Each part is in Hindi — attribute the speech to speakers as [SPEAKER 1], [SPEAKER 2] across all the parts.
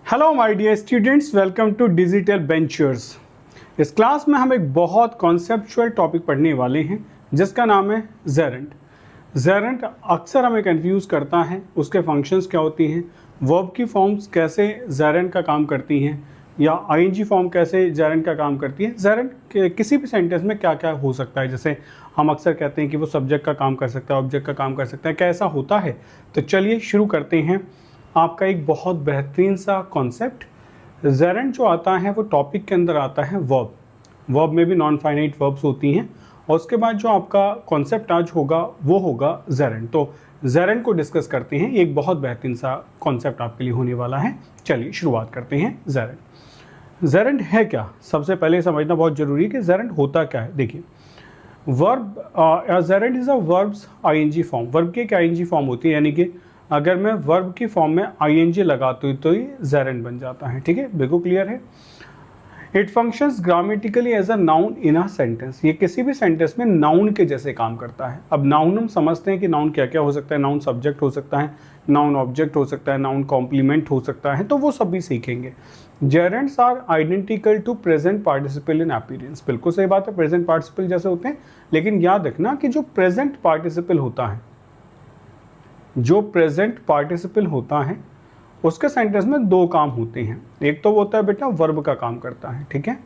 [SPEAKER 1] Hello my dear students, welcome to Digital Ventures. इस क्लास में हम एक बहुत कॉन्सेप्चुअल टॉपिक पढ़ने वाले हैं जिसका नाम है जेरेंट। जेरेंट अक्सर हमें कंफ्यूज करता है, उसके फंक्शंस क्या होती हैं, वर्ब की फॉर्म्स कैसे जेरेंट का काम करती हैं या आईएनजी फॉर्म कैसे जेरेंट का काम करती है। जेरेंट के किसी भी सेंटेंस में क्या क्या हो सकता है, जैसे हम अक्सर कहते हैं कि वो सब्जेक्ट का काम कर सकता है, ऑब्जेक्ट का काम कर सकता है, क्या ऐसा होता है? तो चलिए शुरू करते हैं। आपका एक बहुत बेहतरीन सा कॉन्सेप्ट, जेरेंट जो आता है वो टॉपिक के अंदर आता है वर्ब। वर्ब में भी नॉन फाइनाइट वर्ब्स होती हैं और उसके बाद जो आपका कॉन्सेप्ट आज होगा वो होगा जेरेंट। तो जेरेंट को डिस्कस करते हैं, एक बहुत बेहतरीन सा कॉन्सेप्ट आपके लिए होने वाला है। चलिए शुरुआत करते हैं। जेरेंट जेरेंट है क्या, सबसे पहले समझना बहुत जरूरी है कि जेरेंट होता क्या है। देखिए, verb gerund is a verbs ING form. Verb की एक आईएनजी फॉर्म होती है, यानी कि अगर मैं वर्ब की फॉर्म में आईएनजी लगाती हूँ तो ये जेरेंट बन जाता है। ठीक है, बिल्कुल क्लियर है। It functions grammatically as a noun in a sentence. ये किसी भी सेंटेंस में नाउन के जैसे काम करता है। अब नाउन हम समझते हैं कि नाउन क्या क्या हो सकता है। नाउन सब्जेक्ट हो सकता है, नाउन ऑब्जेक्ट हो सकता है, नाउन कॉम्प्लीमेंट हो सकता है, तो वो सब भी सीखेंगे। Gerunds are identical to present participle in appearance. बिल्कुल सही बात है, प्रेजेंट पार्टिसिपल जैसे होते हैं, लेकिन याद रखना कि जो प्रेजेंट पार्टिसिपल होता है, जो प्रेजेंट पार्टिसिपल होता है उसके सेंटेंस में दो काम होते हैं। एक तो वो होता है बेटा वर्ब का काम करता है, ठीक है,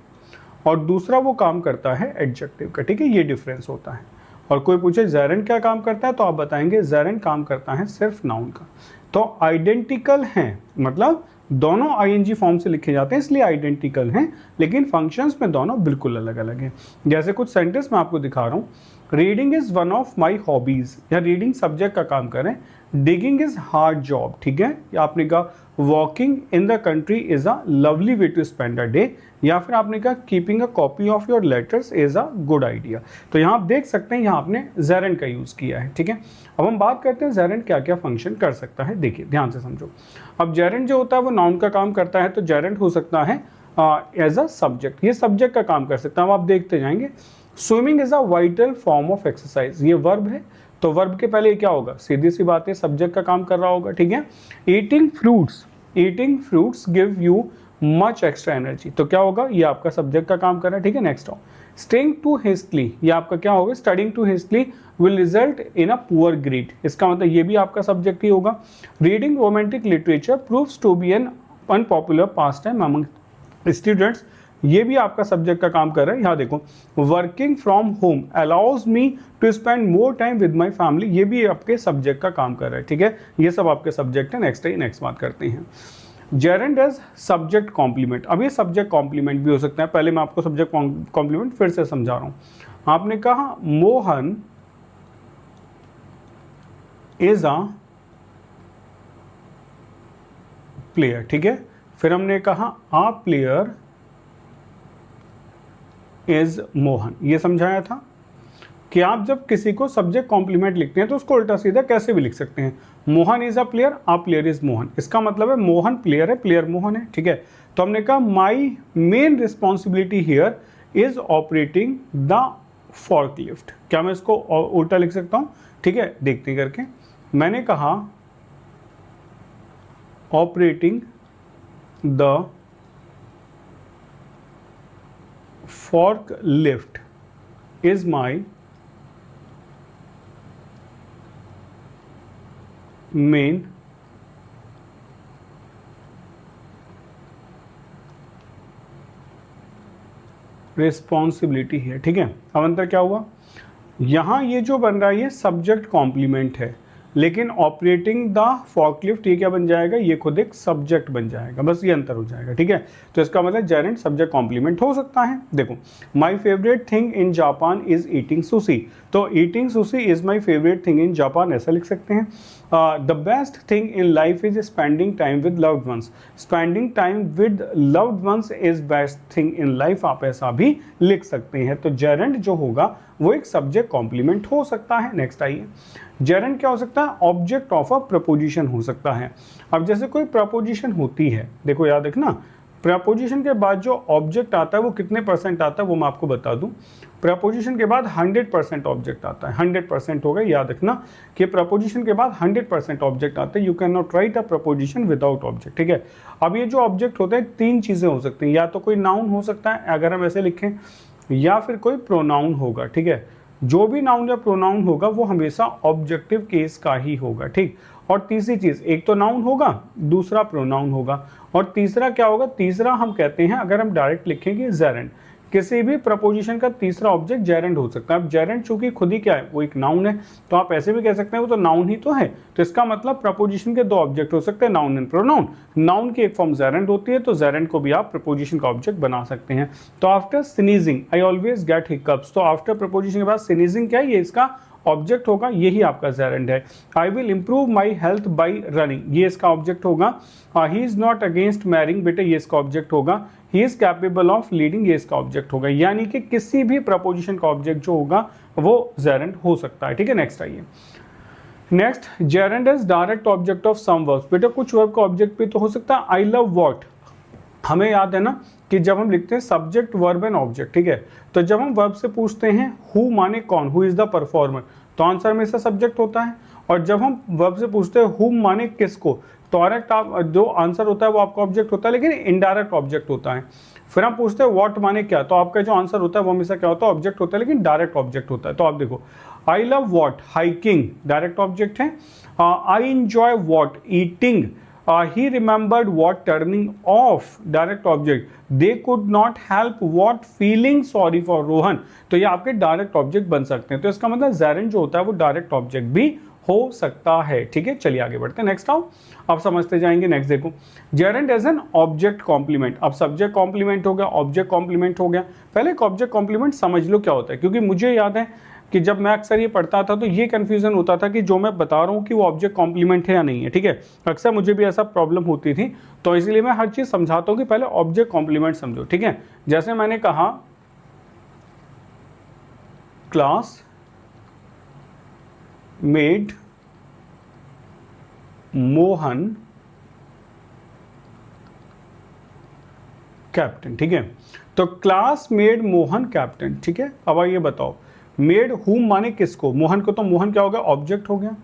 [SPEAKER 1] और दूसरा वो काम करता है एडजेक्टिव का। ठीक है, ये डिफरेंस होता है। और कोई पूछे जेरेंट क्या काम करता है तो आप बताएंगे जेरेंट काम करता है सिर्फ नाउन का। तो आइडेंटिकल हैं, मतलब दोनों आईएनजी फॉर्म से लिखे जाते हैं इसलिए आइडेंटिकल हैं, लेकिन फंक्शंस में दोनों बिल्कुल अलग अलग हैं। जैसे कुछ सेंटेंस मैं आपको दिखा रहा हूँ। Reading is one of my hobbies, या रीडिंग सब्जेक्ट का काम करें। डिगिंग इज हार्ड जॉब, ठीक है, या आपने कहा walking in the country is a lovely way to spend a day, या फिर आपने कहा keeping a copy of your letters is a good idea. तो यहाँ आप देख सकते हैं, यहाँ आपने जेरेंट का यूज किया है। ठीक है, अब हम बात करते हैं जेरेंट क्या क्या फंक्शन कर सकता है। देखिए ध्यान से समझो। अब जेरेंट जो होता है वो नाउन का काम करता है, तो जेरेंट हो सकता है एज अ सब्जेक्ट, ये सब्जेक्ट का काम कर सकता है। अब आप देखते जाएंगे। Swimming is a vital form of exercise, ये वर्ब है, तो वर्ब के पहले क्या होगा, सीधी सी बात है, सब्जेक्ट का काम कर रहा होगा। ठीक है, eating fruits give you much extra energy, तो क्या होगा, ये आपका सब्जेक्ट का काम कर रहा है। ठीक है, नेक्स्ट हो स्टेइंग टू हेस्टली, ये आपका क्या होगा, studying too hastily will result in a poor grade, इसका मतलब ये भी आपका सब्जेक्ट ही होगा। Reading romantic literature proves to be an unpopular pastime among students, ये भी आपका सब्जेक्ट का काम कर रहा है। यहाँ देखो, working from home allows me to spend more time with my family, ये भी आपके सब्जेक्ट का काम कर रहा है। ठीक है, ये सब आपके सब्जेक्ट है। नेक्स्ट बात करते हैं। Gerund as subject complement. अब ये सब्जेक्ट कॉम्प्लीमेंट भी हो सकता है। पहले मैं आपको सब्जेक्ट कॉम्प्लीमेंट फिर से समझा रहा हूँ। आपने कहा मोहन इज अ प्लेयर, ठीक है, फिर हमने कहा आ प्लेयर इज मोहन, ये समझाया था कि आप जब किसी को सब्जेक्ट कॉम्प्लीमेंट लिखते हैं तो उसको उल्टा सीधा कैसे भी लिख सकते हैं। Mohan is a player, a player is Mohan, इसका मतलब है मोहन प्लेयर है, प्लेयर मोहन है। ठीक है, तो हमने कहा my main responsibility here is operating the forklift, क्या मैं इसको उल्टा लिख सकता हूं? ठीक है, देखते करके। मैंने कहा operating the forklift is my main responsibility है। ठीक है, अब अंतर क्या हुआ, यहां ये जो बन रहा है ये सब्जेक्ट कॉम्प्लीमेंट है, लेकिन ऑपरेटिंग द फॉर्कलिफ्ट ये क्या बन जाएगा, ये खुद एक सब्जेक्ट बन जाएगा, बस ये अंतर हो जाएगा। ठीक है, तो इसका मतलब जेरेंट सब्जेक्ट कॉम्प्लीमेंट हो सकता है। देखो, my favourite thing in Japan is eating sushi, तो eating sushi is my favourite thing in Japan, ऐसा लिख सकते हैं। The best thing in life is spending time with loved ones, spending time with loved ones is best thing in life, आप ऐसा भी लिख सकते हैं। तो जेरेंट जो होगा वो एक सब्जेक्ट कॉम्प्लीमेंट हो सकता है। नेक्स्ट आइए, जेरेंट क्या हो सकता है, ऑब्जेक्ट ऑफ अ प्रपोजिशन हो सकता है। अब जैसे कोई प्रपोजिशन होती है, देखो याद रखना, प्रपोजिशन के बाद जो ऑब्जेक्ट आता है वो कितने परसेंट आता है वो मैं आपको बता दूं। प्रपोजिशन के बाद 100% ऑब्जेक्ट आता है, 100% होगा, याद रखना कि प्रपोजिशन के बाद 100% ऑब्जेक्ट आते हैं। You can not right a preposition without object, ठीक है। अब ये जो ऑब्जेक्ट होते हैं तीन चीज़ें हो सकती हैं, या तो कोई नाउन हो सकता है अगर हम ऐसे लिखें, या फिर कोई प्रोनाउन होगा, ठीक है। जो भी नाउन या प्रोनाउन होगा वो हमेशा ऑब्जेक्टिव केस का ही होगा, ठीक। और तीसरी चीज, एक तो नाउन होगा, दूसरा प्रोनाउन होगा, और तीसरा क्या होगा, तीसरा हम कहते हैं अगर हम डायरेक्ट लिखेंगे जेरेंड, किसी भी प्रपोजिशन का तीसरा ऑब्जेक्ट जेरेंड हो सकता है। अब जेरेंड चूंकि खुद ही क्या है, वो एक नाउन है, तो आप ऐसे भी कह सकते हैं वो तो नाउन ही तो है, तो इसका मतलब प्रपोजिशन के दो ऑब्जेक्ट हो सकते हैं, नाउन एंड प्रोनाउन। नाउन की एक फॉर्म जेरेंड होती है, तो जेरेंड को भी आप प्रपोजिशन का ऑब्जेक्ट बना सकते हैं। तो after sneezing I always get hiccups, तो आफ्टर प्रपोजिशन के बाद स्नीजिंग क्या है, ये इसका ऑब्जेक्ट होगा, यही आपका जेरेंड है। I will improve my health by running, ये इसका ऑब्जेक्ट होगा। He is not against marrying, बेटे ये इसका ऑब्जेक्ट होगा। He is capable of leading, ये इसका ऑब्जेक्ट होगा। यानी कि किसी भी प्रपोजिशन का ऑब्जेक्ट जो होगा वो जेरेंड हो सकता है, ठीक है। नेक्स्ट आइए, next, gerund is direct object of some verbs, बेटा कुछ वर्ब का ऑब्जेक्ट भी तो हो सकता है। आई लव व्हाट, हमें याद है ना कि जब हम लिखते हैं सब्जेक्ट वर्ब एंड ऑब्जेक्ट, ठीक है, तो जब हम वर्ब से पूछते हैं हु माने कौन, हु इज द परफॉर्मर, तो आंसर हमेशा सब्जेक्ट होता है। और जब हम वर्ब से पूछते हैं हुम माने किसको, तो डायरेक्ट आप जो आंसर होता है वो आपका ऑब्जेक्ट होता है, लेकिन इनडायरेक्ट ऑब्जेक्ट होता है। फिर हम पूछते हैं व्हाट माने क्या, तो आपका जो आंसर होता है वो हमेशा क्या होता है, ऑब्जेक्ट होता है, लेकिन डायरेक्ट ऑब्जेक्ट होता है। तो आप देखो, I love what hiking, direct object है। I enjoy what eating, he remembered what turning off, direct object. They could not help what feeling sorry for Rohan, तो ये आपके डायरेक्ट ऑब्जेक्ट बन सकते हैं। तो इसका मतलब जेरेंड जो होता है वो डायरेक्ट ऑब्जेक्ट भी हो सकता है, ठीक है। चलिए आगे बढ़ते हैं, नेक्स्ट आओ, अब समझते जाएंगे। नेक्स्ट देखो, gerund as an object complement. अब सब्जेक्ट कॉम्प्लीमेंट हो गया, ऑब्जेक्ट कॉम्प्लीमेंट हो गया। पहले एक ऑब्जेक्ट कॉम्प्लीमेंट समझ लो क्या होता है, क्योंकि मुझे याद है कि जब मैं अक्सर ये पढ़ता था तो ये कंफ्यूजन होता था कि जो मैं बता रहा हूँ कि वो ऑब्जेक्ट कॉम्प्लीमेंट है या नहीं है, ठीक है। अक्सर मुझे भी ऐसा प्रॉब्लम होती थी, तो इसलिए मैं हर चीज़ समझाता हूँ कि पहले ऑब्जेक्ट कॉम्प्लीमेंट समझो, ठीक है। जैसे मैंने कहा क्लास मेड मोहन कैप्टन, ठीक है। तो क्लास मेड मोहन कैप्टन, ठीक है। अब ये बताओ, मेड हुम माने किसको, मोहन को, तो मोहन क्या हो गया, ऑब्जेक्ट हो गया।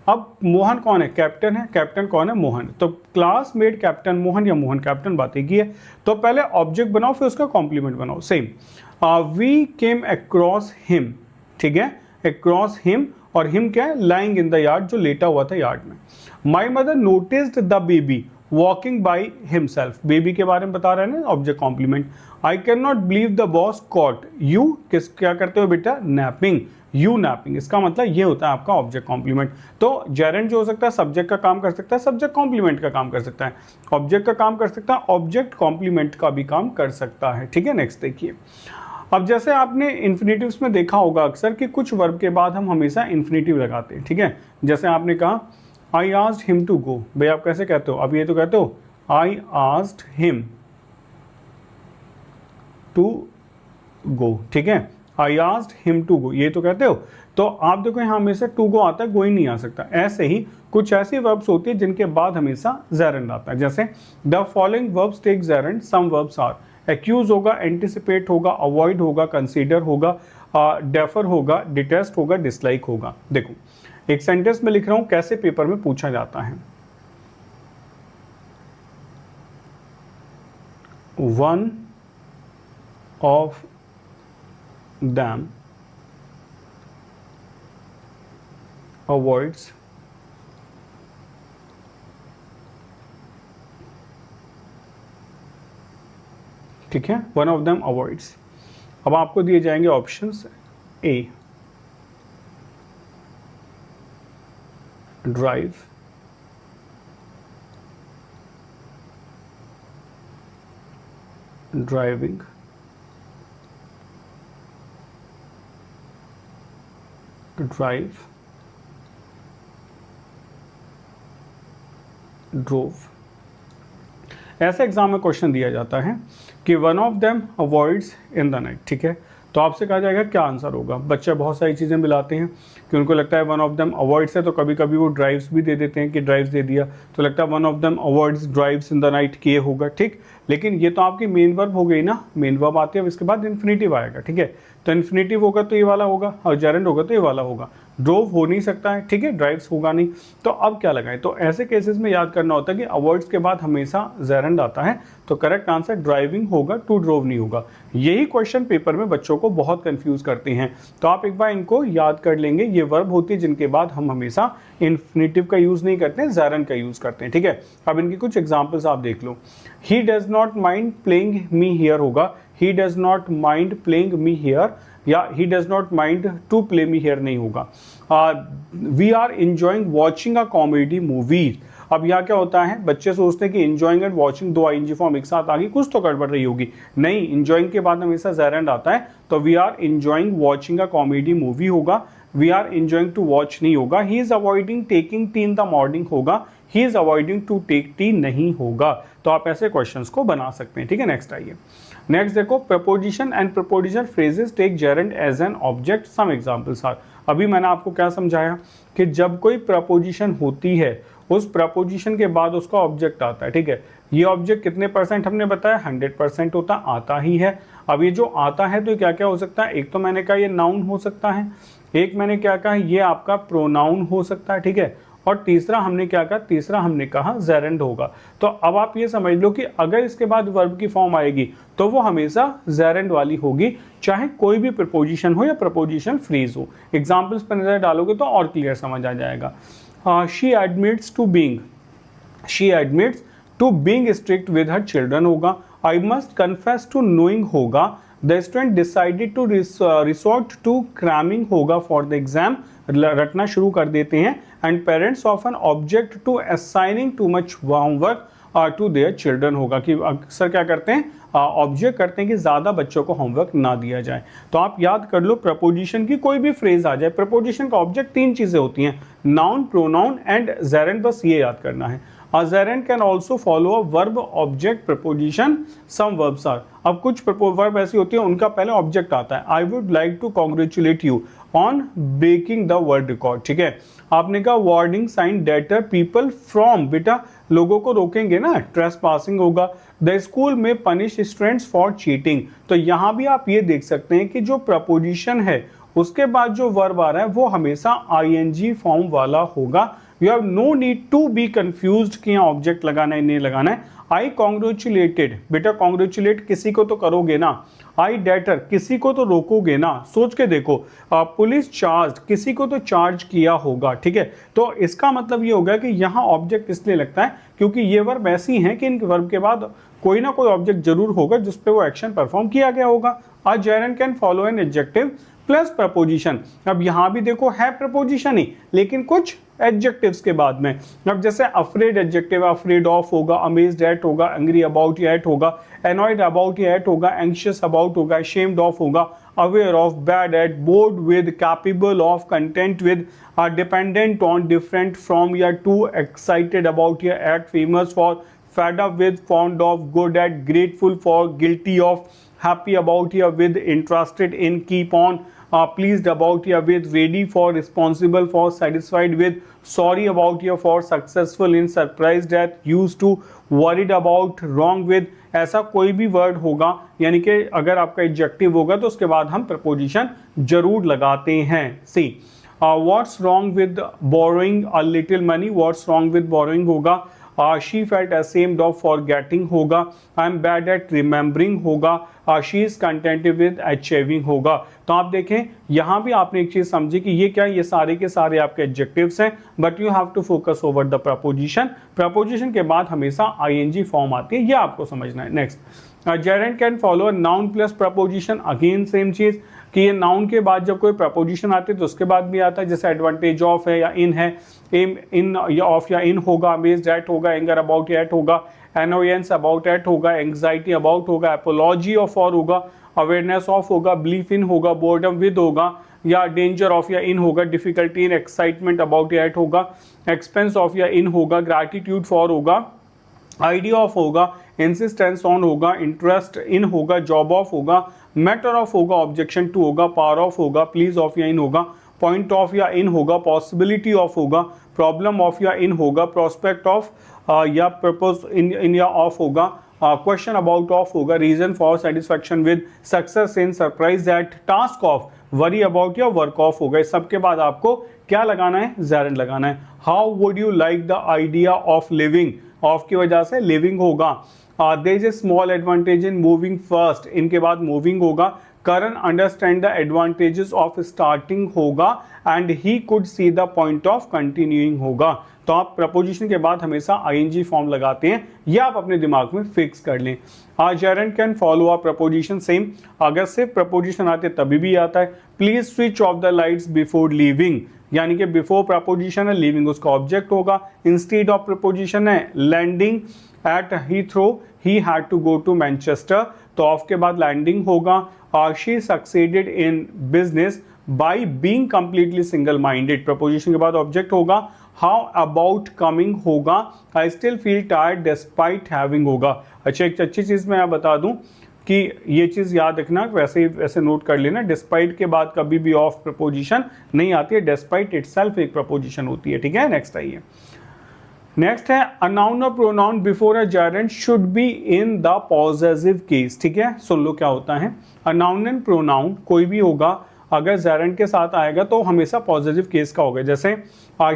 [SPEAKER 1] अब मोहन कौन है, कैप्टन है, कैप्टन कौन है, मोहन। तो क्लास मेड कैप्टन मोहन या मोहन कैप्टन, बात एक ही है। तो पहले ऑब्जेक्ट बनाओ फिर उसका कॉम्प्लीमेंट बनाओ, same. We came across him, ठीक है, अक्रॉस हिम, और हिम क्या है, लाइंग इन द यार्ड, जो लेटा हुआ था यार्ड में। My mother noticed the baby walking by himself, baby के बारे में बता रहे हैं ना, object complement. I can not believe the boss caught you, किस क्या करते हो बेटा, नैपिंग, यू नैपिंग, इसका मतलब ये होता है आपका ऑब्जेक्ट कॉम्प्लीमेंट। तो जेरेंड जो हो सकता है सब्जेक्ट का काम कर सकता है, सब्जेक्ट कॉम्प्लीमेंट का काम कर सकता है, ऑब्जेक्ट का काम कर सकता है, ऑब्जेक्ट कॉम्प्लीमेंट का भी काम कर सकता है, ठीक है। नेक्स्ट देखिए, अब जैसे आपने इन्फिनेटिव्स में देखा होगा अक्सर कि कुछ वर्ब के बाद हम हमेशा इन्फिनेटिव लगाते हैं, ठीक है। जैसे आपने कहा I asked him to go, भाई आप कैसे कहते हो, अब ये तो कहते हो I asked him to go, ठीक है, I asked him to go, ये तो कहते हो। तो आप देखो यहाँ हमेशा टू गो आता है, गो ही नहीं आ सकता। ऐसे ही कुछ ऐसी वर्ब्स होती है जिनके बाद हमेशा जेरेंड आता है, जैसे the following verbs take gerund, some verbs are, accuse होगा, एंटिसिपेट होगा, अवॉइड होगा, कंसीडर होगा, डेफर होगा, डिटेस्ट होगा, डिसलाइक होगा। देखो एक सेंटेंस में लिख रहा हूं, कैसे पेपर में पूछा जाता है। वन ऑफ them avoids ठीक है, वन ऑफ देम अवॉइड्स। अब आपको दिए जाएंगे ऑप्शंस, ए ड्राइव, ड्राइविंग, ड्राइव, ड्रोव। ऐसे एग्जाम में क्वेश्चन दिया जाता है कि one of them avoids in the night, ठीक है। तो आपसे कहा जाएगा क्या आंसर होगा। बच्चे बहुत सारी चीज़ें मिलाते हैं कि उनको लगता है वन ऑफ देम अवॉइड्स है, तो कभी कभी वो ड्राइव्स भी दे देते हैं कि ड्राइव्स दे दिया, तो लगता है one of them avoids drives in the night किए होगा, ठीक। लेकिन ये तो आपकी मेन वर्ब हो गई ना, मेन वर्ब आती है, अब इसके बाद इन्फिनेटिव आएगा, ठीक है। तो इन्फिनेटिव होगा तो ये वाला होगा, और जेरेंड होगा तो ये वाला होगा। ड्रोव हो नहीं सकता है, ठीक है, ड्राइव्स होगा नहीं। तो अब क्या लगाएं, तो ऐसे केसेस में याद करना होता है कि अवॉइड्स के बाद हमेशा जेरेंड आता है, तो करेक्ट आंसर ड्राइविंग होगा, टू ड्रोव नहीं होगा। यही क्वेश्चन पेपर में बच्चों को बहुत कंफ्यूज करते हैं, तो आप एक बार इनको याद कर लेंगे। ये वर्ब होती है जिनके बाद हम हमेशा इन्फिनेटिव का यूज नहीं करते हैं, जेरेंड का यूज करते हैं, ठीक है। अब इनकी कुछ एग्जांपल्स आप देख लो। He does not mind playing me here होगा, he does not mind playing me here, या he does not mind to play me here नहीं होगा। We are enjoying watching a comedy movie. अब यहाँ क्या होता है, बच्चे सोचते हैं कि इंजॉइंग एंड वॉचिंग दो आईएनजी फॉर्म एक साथ आ गई, कुछ तो गड़बड़ रही होगी। नहीं, इंजॉइंग के बाद हमेशा जेरेंड आता है, तो we are enjoying watching a comedy movie होगा, we are enjoying to watch नहीं होगा। He is avoiding taking tea in the morning होगा, he is avoiding to take tea नहीं होगा। तो आप ऐसे क्वेश्चंस को बना सकते हैं, ठीक है। नेक्स्ट आइए, नेक्स्ट देखो, preposition and preposition phrases take gerund as an object, some examples are. अभी मैंने आपको क्या समझाया कि जब कोई प्रपोजिशन होती है, उस प्रपोजिशन के बाद उसका ऑब्जेक्ट आता है, ठीक है। ये ऑब्जेक्ट कितने परसेंट हमने बताया, 100% होता आता ही है। अब ये जो आता है तो क्या क्या हो सकता है, एक तो मैंने कहा ये नाउन हो सकता है, एक मैंने क्या कहा ये आपका प्रोनाउन हो सकता है, ठीक है, और तीसरा हमने क्या कहा, तीसरा हमने कहा जेरेंड होगा। तो अब आप ये समझ लो कि अगर इसके बाद वर्ब की फॉर्म आएगी तो वो हमेशा जेरेंड वाली होगी, चाहे कोई भी प्रपोजिशन हो या प्रपोजिशन फ्रेज हो। एग्जाम्पल्स पर नजर डालोगे तो और क्लियर समझ आ जाएगा। She admits to being, she admits to being strict with her children होगा। I must confess to knowing होगा। The student decided to resort to cramming होगा फॉर द एग्जाम, रटना शुरू कर देते हैं। And parents often object to assigning too much homework to their children होगा, कि अक्सर क्या करते हैं, ऑब्जेक्ट करते हैं कि ज़्यादा बच्चों को होमवर्क ना दिया जाए। तो आप याद कर लो, प्रपोजिशन की कोई भी फ्रेज आ जाए, प्रपोजिशन का ऑब्जेक्ट तीन चीज़ें होती हैं, नाउन, प्रोनाउन एंड जेरेंड, बस ये याद करना है। A gerund can also follow a verb object preposition. Some verbs are. अब कुछ वर्ब ऐसी होती है उनका पहले ऑब्जेक्ट आता है। I would like to congratulate you on breaking the world record, ठीक है। आपने कहा warning sign deter people from, बेटा लोगों को रोकेंगे ना, ट्रेस पासिंग होगा। द स्कूल में पनिश स्टूडेंट्स फॉर चीटिंग। तो यहाँ भी आप ये देख सकते हैं कि जो प्रपोजिशन है उसके बाद जो वर्ब आ रहा है वो हमेशा आईएनजी फॉर्म वाला होगा। You have no need to be confused कि यहाँ ऑब्जेक्ट लगाना है नहीं लगाना है। आई कॉन्ग्रेचुलेटेड, बेटा कॉन्ग्रेचुलेट किसी को तो करोगे ना। आई डेटर, किसी को तो रोकोगे ना, सोच के देखो। पुलिस चार्ज, किसी को तो चार्ज किया होगा, ठीक है। तो इसका मतलब ये होगा कि यहाँ ऑब्जेक्ट इसलिए लगता है क्योंकि ये वर्ब ऐसी हैं कि इन वर्ब के बाद कोई ना कोई ऑब्जेक्ट जरूर होगा जिस पे वो एक्शन परफॉर्म किया गया होगा। A gerund can follow an adjective plus preposition. अब यहाँ भी देखो है प्रपोजिशन ही, लेकिन कुछ एडजेक्टिव्स के बाद में। अब जैसे अफ्रेड एडजेक्टिव, अफ्रेड ऑफ होगा, अमेज्ड एट होगा, एंग्री अबाउट एट होगा, एनॉयड अबाउट एट होगा, एंग्शियस अबाउट होगा, शेम्ड ऑफ होगा, aware of, bad at, bored with, capable of, content with, dependent on, different from या टू, एक्साइटेड अबाउट या at, famous for, fed up with, fond of, good at, grateful for, guilty of, happy about या with, interested in, keep on, pleased about या with, ready for, responsible for, satisfied with, sorry about या for, successful in, surprised at, used to, worried about, wrong with, ऐसा कोई भी वर्ड होगा, यानी कि अगर आपका एडजेक्टिव होगा तो उसके बाद हम प्रपोजिशन जरूर लगाते हैं। सी what's wrong with borrowing a little money, what's wrong with borrowing होगा। she felt ashamed of forgetting होगा। I'm bad at remembering होगा। she is contented with achieving होगा। तो आप देखें यहाँ भी आपने एक चीज समझी कि ये क्या, ये सारे के सारे आपके एडजेक्टिव्स हैं, but you have to focus over the preposition. Preposition के बाद हमेशा आईएनजी फॉर्म आती है, ये आपको समझना है। Next, gerund can follow noun plus preposition, again same चीज कि ये नाउन के बाद जब कोई प्रपोजिशन आती है तो उसके बाद भी आता है, जैसे एडवांटेज ऑफ है या इन है, एम इन या ऑफ या इन होगा, अमेज्ड एट होगा, एंगर अबाउट एट होगा, एनोयंस अबाउट एट होगा, एंग्जाइटी अबाउट होगा, एपोलॉजी ऑफ और होगा, अवेयरनेस ऑफ होगा, बिलीफ इन होगा, बोर्डम विद होगा, या डेंजर ऑफ या इन होगा, difficulty in, excitement about at होगा, एक्सपेंस ऑफ या इन होगा, ग्रैटिट्यूड फॉर होगा, आइडिया ऑफ होगा, इंसिस्टेंस ऑन होगा, इंटरेस्ट इन होगा, जॉब ऑफ होगा, मैटर ऑफ होगा, ऑब्जेक्शन टू होगा, पावर ऑफ होगा, प्लीज ऑफ या इन होगा, पॉइंट ऑफ या इन होगा, पॉसिबिलिटी ऑफ होगा, प्रॉब्लम ऑफ या इन होगा, प्रोस्पेक्ट ऑफ या प्रपोज इन या ऑफ होगा, क्वेश्चन अबाउट ऑफ होगा, reason for satisfaction with, success in, surprise eight, task of, worry about या वर्क ऑफ होगा। इस सब के बाद आपको क्या लगाना है, जेरेंट लगाना है। How would you like the idea of living, of की वजह से लिविंग होगा। There is a small advantage in moving first, इनके बाद मूविंग होगा। Karan understand the advantages of starting होगा and he could see the point of continuing होगा। तो आप प्रपोजिशन के बाद हमेशा आईएनजी फॉर्म लगाते हैं, या आप अपने दिमाग में फिक्स कर लें। Gerund can follow a preposition same, अगर सिर्फ प्रपोजिशन आते तभी भी आता है। Please switch off the lights before leaving, यानी कि बिफोर प्रपोजिशन है, लीविंग उसका ऑब्जेक्ट होगा। इंस्टेड ऑफ प्रपोजिशन है, लैंडिंग एट हीथ्रो ही had to go to Manchester, तो ऑफ के बाद लैंडिंग होगा। She succeeded in business by being completely single minded, preposition के बाद ऑब्जेक्ट होगा। हाउ अबाउट कमिंग होगा, I still feel tired despite having होगा। अच्छा, एक अच्छी चीज़ मैं बता दूं कि ये चीज़ याद रखना, वैसे नोट कर लेना, डिस्पाइट के बाद कभी भी ऑफ प्रपोजिशन नहीं आती है, डिस्पाइट इटसेल्फ एक प्रपोजिशन होती है। ठीक है, नेक्स्ट आइए। नेक्स्ट है अ नाउन और pronoun before a Geraint should be in the possessive case. ठीक है, सुन लो क्या होता है। अ नाउन एंड प्रोनाउन कोई भी होगा, अगर जेरेंट के साथ आएगा तो हमेशा पॉजिटिव केस का होगा। जैसे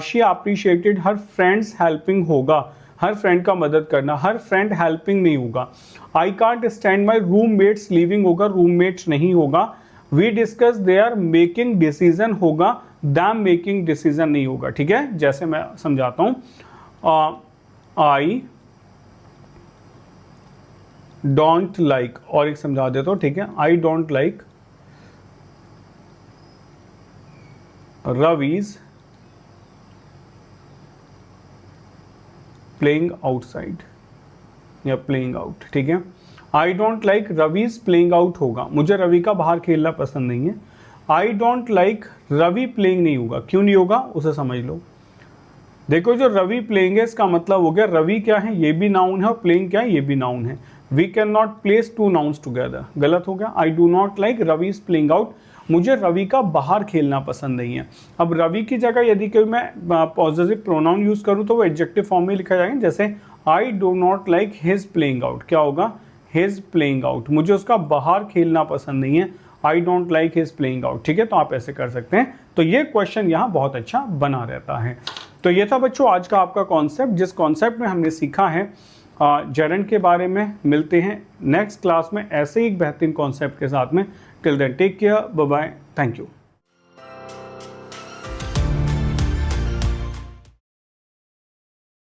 [SPEAKER 1] she appreciated her friends helping होगा, हर फ्रेंड का मदद करना, हर फ्रेंड हेल्पिंग नहीं होगा। I can't stand my roommates leaving होगा, रूममेट्स नहीं होगा। We discuss they are making decision होगा, दैम मेकिंग डिसीजन नहीं होगा। ठीक है, जैसे मैं समझाता हूं, आई डोंट लाइक, और एक समझा देता हूं। ठीक है, I don't like Ravi's playing outside या प्लेइंग आउट। ठीक है, I don't like Ravi's playing out होगा, मुझे रवि का बाहर खेलना पसंद नहीं है। I don't like Ravi playing नहीं होगा, क्यों नहीं होगा उसे समझ लो। देखो, जो रवि प्लेइंग है इसका मतलब हो गया रवि क्या है, ये भी नाउन है, और प्लेइंग क्या है, ये भी नाउन है। We can not place two nouns together, गलत हो गया। I do not like Ravi is playing out, मुझे रवि का बाहर खेलना पसंद नहीं है। अब रवि की जगह यदि कोई मैं पॉजिटिव प्रोनाउन यूज करूं तो वो एडजेक्टिव फॉर्म में लिखा जाएगा। जैसे आई do not like his playing out, क्या होगा, हिज प्लेइंग आउट, मुझे उसका बाहर खेलना पसंद नहीं है। I don't like his playing out. ठीक है, तो आप ऐसे कर सकते हैं। तो ये क्वेश्चन यहाँ बहुत अच्छा बना रहता है। तो ये था बच्चों आज का आपका कॉन्सेप्ट, जिस कॉन्सेप्ट में हमने सीखा है जेरेंट के बारे में। मिलते हैं नेक्स्ट क्लास में ऐसे ही एक बेहतरीन कॉन्सेप्ट के साथ में। Till then take care, bye bye, thank you.